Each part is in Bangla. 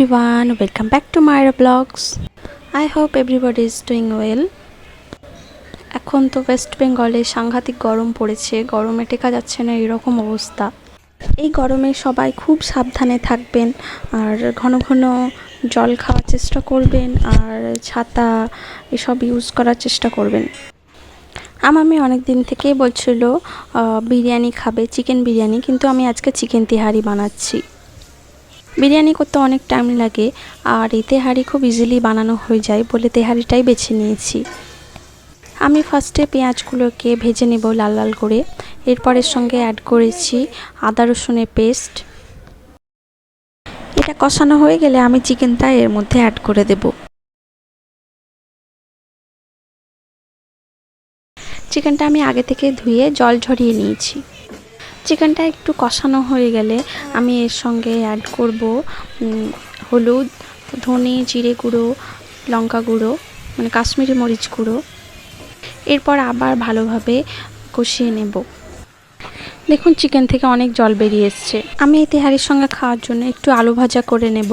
everyone, welcome back to Myra Vlogs. I hope everybody is doing well. এখন তো ওয়েস্ট বেঙ্গলে সাংঘাতিক গরম পড়েছে, গরমে টেকা যাচ্ছে না এরকম অবস্থা। এই গরমে সবাই খুব সাবধানে থাকবেন আর ঘন ঘন জল খাওয়ার চেষ্টা করবেন আর ছাতা এসব ইউজ করার চেষ্টা করবেন। আমি অনেক দিন থেকেই বলছিল বিরিয়ানি খাবে, চিকেন বিরিয়ানি, কিন্তু আমি আজকে চিকেন তেহারি বানাচ্ছি। বিরিয়ানি করতে অনেক টাইম লাগে আর এই তেহারি খুব ইজিলি বানানো হয়ে যায় বলে তেহারিটাই বেছে নিয়েছি। আমি ফার্স্টে পেঁয়াজগুলোকে ভেজে নেব লাল লাল করে, এরপর এর সঙ্গে অ্যাড করেছি আদা রসুনের পেস্ট। এটা কষানো হয়ে গেলে আমি চিকেনটা এর মধ্যে অ্যাড করে দেব। চিকেনটা আমি আগে থেকে ধুয়ে জল ঝরিয়ে নিয়েছি। চিকেনটা একটু কষানো হয়ে গেলে আমি এর সঙ্গে অ্যাড করব হলুদ, ধনে, জিরে গুঁড়ো, লঙ্কা গুঁড়ো মানে কাশ্মীরি মরিচ গুঁড়ো। এরপর আবার ভালোভাবে কষিয়ে নেব। দেখুন চিকেন থেকে অনেক জল বেরিয়ে এসছে। আমি এই তেহারির সঙ্গে খাওয়ার জন্য একটু আলু ভাজা করে নেব।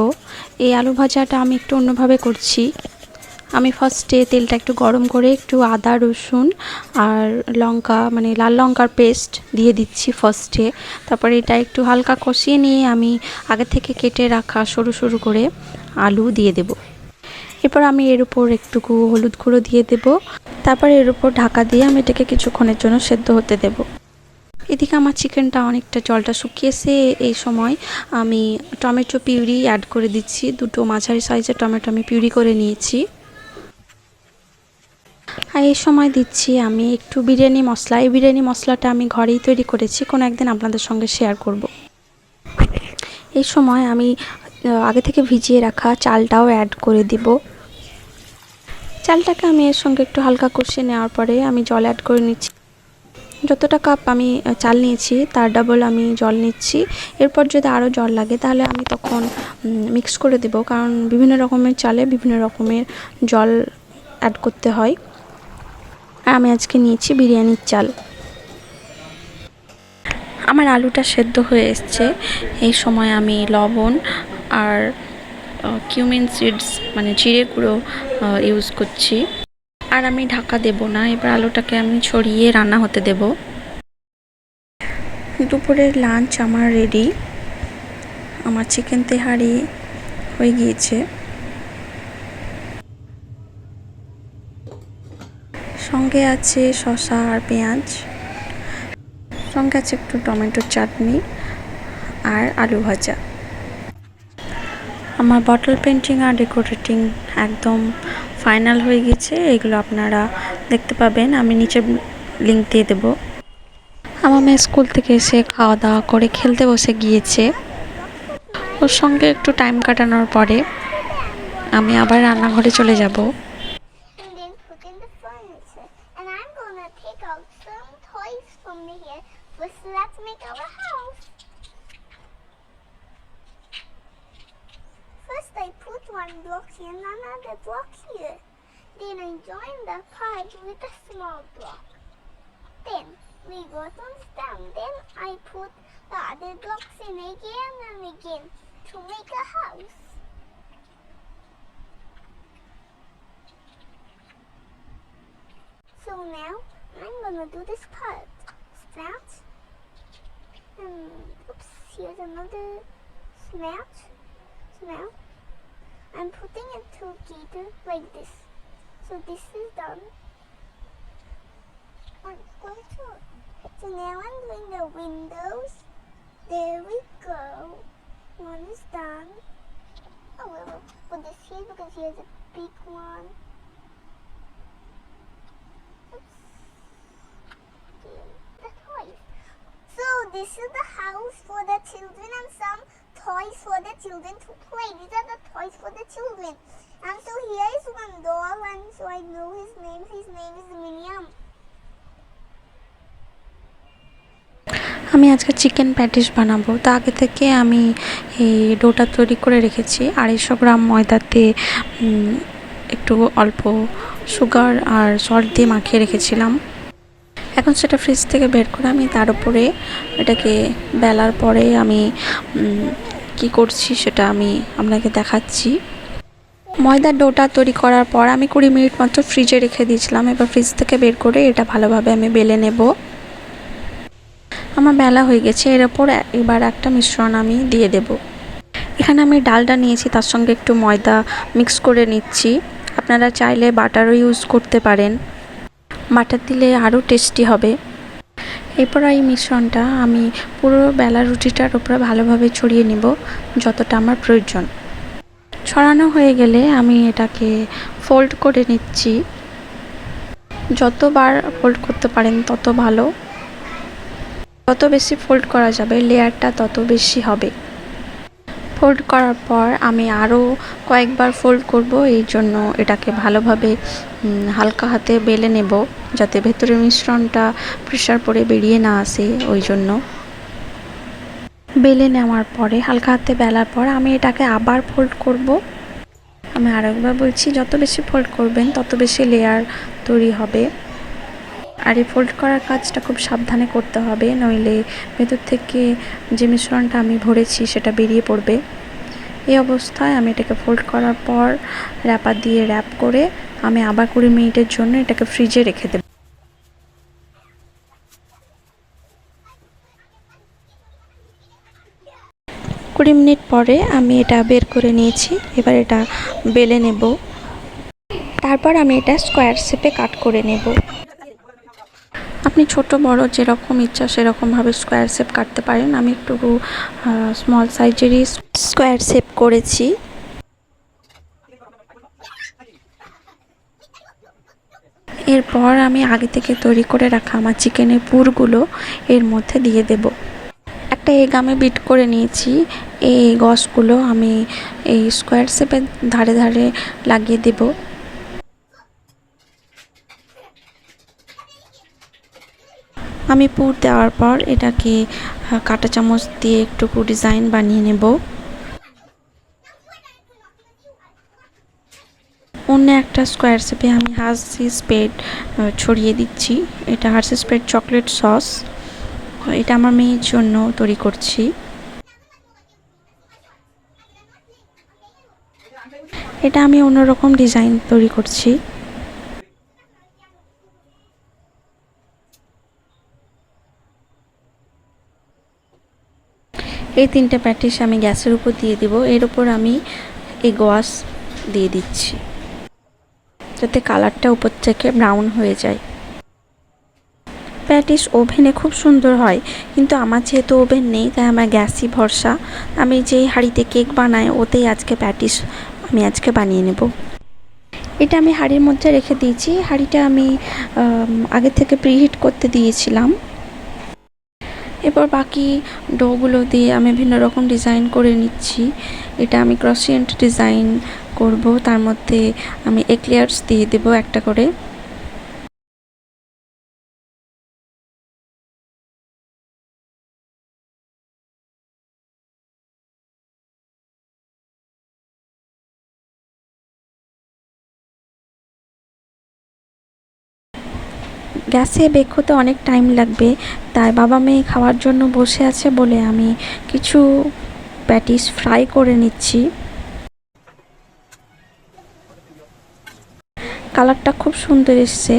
এই আলু ভাজাটা আমি একটু অন্যভাবে করছি। আমি ফার্স্টে তেলটা একটু গরম করে একটু আদা রসুন আর লঙ্কা মানে লাল লঙ্কার পেস্ট দিয়ে দিচ্ছি ফার্স্টে। তারপরে এটা একটু হালকা কষিয়ে নিয়ে আমি আগে থেকে কেটে রাখা সরু সরু করে আলু দিয়ে দেব। এরপর আমি এর উপর একটুকু হলুদ গুঁড়ো দিয়ে দেব। তারপর এর উপর ঢাকা দিয়ে আমি এটাকে কিছুক্ষণের জন্য সেদ্ধ হতে দেব। এদিকে আমার চিকেনটা অনেকটা জলটা শুকিয়েছে। এই সময় আমি টমেটো পিউরি অ্যাড করে দিচ্ছি। দুটো মাঝারি সাইজের টমেটো আমি পিউরি করে নিয়েছি। আর এই সময় দিচ্ছি আমি একটু বিরিয়ানি মশলা। এই বিরিয়ানি মশলাটা আমি ঘরেই তৈরি করেছি, কোনো একদিন আপনাদের সঙ্গে শেয়ার করব। এই সময় আমি আগে থেকে ভিজিয়ে রাখা চালটাও অ্যাড করে দিব। চালটাকে আমি এর সঙ্গে একটু হালকা কষিয়ে নেওয়ার পরে আমি জল অ্যাড করে নিচ্ছি। যতটা কাপ আমি চাল নিয়েছি তার ডাবল আমি জল নিচ্ছি। এরপর যদি আরও জল লাগে তাহলে আমি তখন মিক্স করে দেব, কারণ বিভিন্ন রকমের চালে বিভিন্ন রকমের জল অ্যাড করতে হয়। আর আমি আজকে নিয়েছি বিরিয়ানির চাল। আমার আলুটা সেদ্ধ হয়ে এসছে। এই সময় আমি লবণ আর কিউমিন সিডস মানে জিরে গুঁড়ো ইউজ করছি। আর আমি ঢাকা দেব না, এবার আলুটাকে আমি ছড়িয়ে রান্না হতে দেব। দুপুরের লাঞ্চ আমার রেডি। আমার চিকেন তেহারি হয়ে গিয়েছে। সঙ্গে আছে শসা আর পেঁয়াজ, সঙ্গে আছে একটু টমেটোর চাটনি আর আলু ভাজা। আমার বটল পেন্টিং আর ডেকোরেটিং একদম ফাইনাল হয়ে গেছে। এগুলো আপনারা দেখতে পাবেন, আমি নিচে লিঙ্ক দিয়ে দেবো। আমার মেয়ে স্কুল থেকে এসে খাওয়া দাওয়া করে খেলতে বসে গিয়েছে। ওর সঙ্গে একটু টাইম কাটানোর পরে আমি আবার রান্নাঘরে চলে যাব। I put one block here and another block here. Then I join the pipe with a small block. Then we got on stem. Then I put the other blocks in again and again to make a house. So now I'm gonna do this part. Sprout. Oops, here's another sprout. So now I'm putting it together like this. So this is done. So now I'm doing the windows. There we go. One is done. Oh, we'll put this here because here's a big one. Oops. The toys. So this is the house for the children and some toys for the children to play. These are the toys for the children. And so here is one doll, and so I know his name. His name is Miniam. আমি আজকে চিকেন প্যাটিস বানাবো। তা আগে থেকে আমি এই ডোটা তৈরি করে রেখেছি। 250 গ্রাম ময়দাতে একটু অল্প সুগার আর সল্ট দিয়ে মাখিয়ে রেখেছিলাম। এখন সেটা ফ্রিজ থেকে বের করে আমি তার উপরে এটাকে বেলার পরে আমি কি করছি সেটা আমি আপনাকে দেখাচ্ছি। ময়দার ডোটা তৈরি করার পর আমি 20 মিনিট মাত্র ফ্রিজে রেখে দিয়েছিলাম। এবার ফ্রিজ থেকে বের করে এটা ভালোভাবে আমি বেলে নেব। আমার বেলা হয়ে গেছে। এর ওপর এবার একটা মিশ্রণ আমি দিয়ে দেব। এখানে আমি ডালটা নিয়েছি, তার সঙ্গে একটু ময়দা মিক্স করে নিচ্ছি। আপনারা চাইলে বাটারও ইউজ করতে পারেন, বাটার দিলে আরও টেস্টি হবে। এরপর এই মিশ্রণটা আমি পুরো বেলা রুটিটার উপরে ভালোভাবে ছড়িয়ে নেব, যতটা আমার প্রয়োজন। ছড়ানো হয়ে গেলে আমি এটাকে ফোল্ড করে নিচ্ছি। যতবার ফোল্ড করতে পারেন তত ভালো, যত বেশি ফোল্ড করা যাবে লেয়ারটা তত বেশি হবে। ফোল্ড করার পর আমি আরও কয়েকবার ফোল্ড করব, এই জন্য এটাকে ভালোভাবে হালকা হাতে বেলে নেব, যাতে ভেতরের মিশ্রণটা প্রেসার পড়ে বেরিয়ে না আসে। ওই জন্য বেলে নেওয়ার পরে হালকা হাতে বেলার পর আমি এটাকে আবার ফোল্ড করব। আমি আরেকবার বলছি, যত বেশি ফোল্ড করবেন তত বেশি লেয়ার তৈরি হবে। আর এই ফোল্ড করার কাজটা খুব সাবধানে করতে হবে, নইলে ভেতর থেকে যে মিশ্রণটা আমি ভরেছি সেটা বেরিয়ে পড়বে। এই অবস্থায় আমি এটাকে ফোল্ড করার পর র্যাপার দিয়ে র্যাপ করে আমি আবার 20 মিনিটের জন্য এটাকে ফ্রিজে রেখে দেব। 20 মিনিট পরে আমি এটা বের করে নিয়েছি। এবার এটা বেলে নেব, তারপর আমি এটা স্কোয়ার শেপে কাট করে নেব। আপনি ছোট বড় যেরকম ইচ্ছা সেরকমভাবে স্কোয়ার শেপ কাটতে পারেন। আমি একটু স্মল সাইজেরই স্কোয়ার শেপ করেছি। এরপর আমি আগে থেকে তৈরি করে রাখা আমার চিকেনের পুরগুলো এর মধ্যে দিয়ে দেব। একটা এগ আমি বিট করে নিয়েছি, এই গসগুলো আমি এই স্কোয়ার শেপের ধারে ধারে লাগিয়ে দেব। আমি পুর দেওয়ার পর এটাকে কাঁটা চামচ দিয়ে একটু ডিজাইন বানিয়ে নেব। অন্য একটা স্কোয়ার শেপে আমি হার্শিস স্প্রেড ছড়িয়ে দিচ্ছি। এটা হার্শিস স্প্রেড চকলেট সস, এটা আমার মেয়ের জন্য তৈরি করছি। এটা আমি অন্যরকম ডিজাইন তৈরি করছি। এই 3টে প্যাটিস আমি গ্যাসের উপর দিয়ে দিব। এর উপর আমি এই গোয়াস দিয়ে দিচ্ছি, যাতে কালারটা উপর থেকে ব্রাউন হয়ে যায়। প্যাটিস ওভেনে খুব সুন্দর হয়, কিন্তু আমার যেহেতু ওভেন নেই তাই আমার গ্যাসই ভরসা। আমি যেই হাঁড়িতে কেক বানাই ওতেই আজকে প্যাটিস আমি আজকে বানিয়ে নেব। এটা আমি হাঁড়ির মধ্যে রেখে দিয়েছি। হাঁড়িটা আমি আগে থেকে প্রিহিট করতে দিয়েছিলাম। এরপর বাকি ডোগুলো দিয়ে আমি ভিন্ন রকম ডিজাইন করে নিচ্ছি। এটা আমি ক্রসিয়েন্ট ডিজাইন করব, তার মধ্যে আমি এক্লেয়ার্স দিয়ে দেব একটা করে। গ্যাসে বেক হতে অনেক টাইম লাগবে, তাই বাবা মেয়ে খাওয়ার জন্য বসে আছে বলে আমি কিছু প্যাটিস ফ্রাই করে নিচ্ছি। কালারটা খুব সুন্দর এসছে।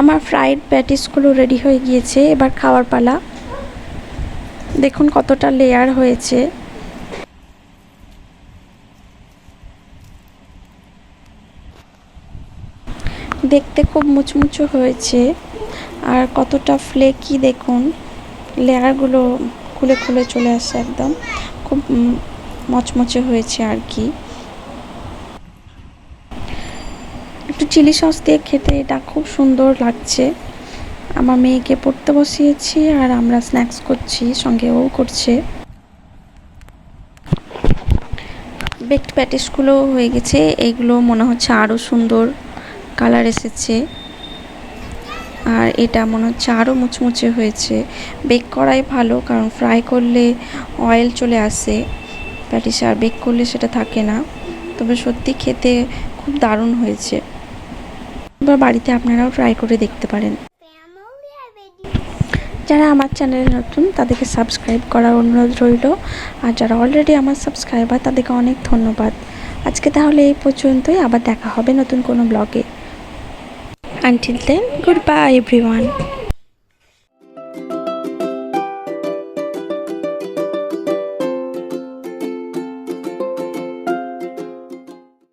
আমার ফ্রাইড প্যাটিসগুলো রেডি হয়ে গিয়েছে, এবার খাওয়ার পালা। দেখুন কতটা লেয়ার হয়েছে। দেখতে খুব মুচমুচে হয়েছে, আর কতটা ফ্লেকি দেখুন, লেয়ারগুলো খুলে খুলে চলে আসছে, একদম খুব মচমচে হয়েছে আর কি। একটু চিলি সস দিয়ে খেতে এটা খুব সুন্দর লাগছে। আমার মেয়েকে পড়তে বসিয়েছি আর আমরা স্ন্যাক্স করছি, সঙ্গে ও করছে। বেকড প্যাটিসগুলো হয়ে গেছে, এইগুলো মনে হচ্ছে আরও সুন্দর কালার এসেছে, আর এটা মনে হচ্ছে আরও মুচমুচে হয়েছে। বেক করাই ভালো, কারণ ফ্রাই করলে অয়েল চলে আসে প্যাটিসে, আর বেক করলে সেটা থাকে না। তবে সত্যি খেতে খুব দারুণ হয়েছে। এবার বাড়িতে আপনারাও ট্রাই করে দেখতে পারেন। Family video. যারা আমার চ্যানেলে নতুন তাদেরকে সাবস্ক্রাইব করার অনুরোধ রইল, আর যারা অলরেডি আমার সাবস্ক্রাইবার তাদেরকে অনেক ধন্যবাদ। আজকে তাহলে এই পর্যন্তই, আবার দেখা হবে নতুন কোনো ব্লগে। Until then, good bye everyone.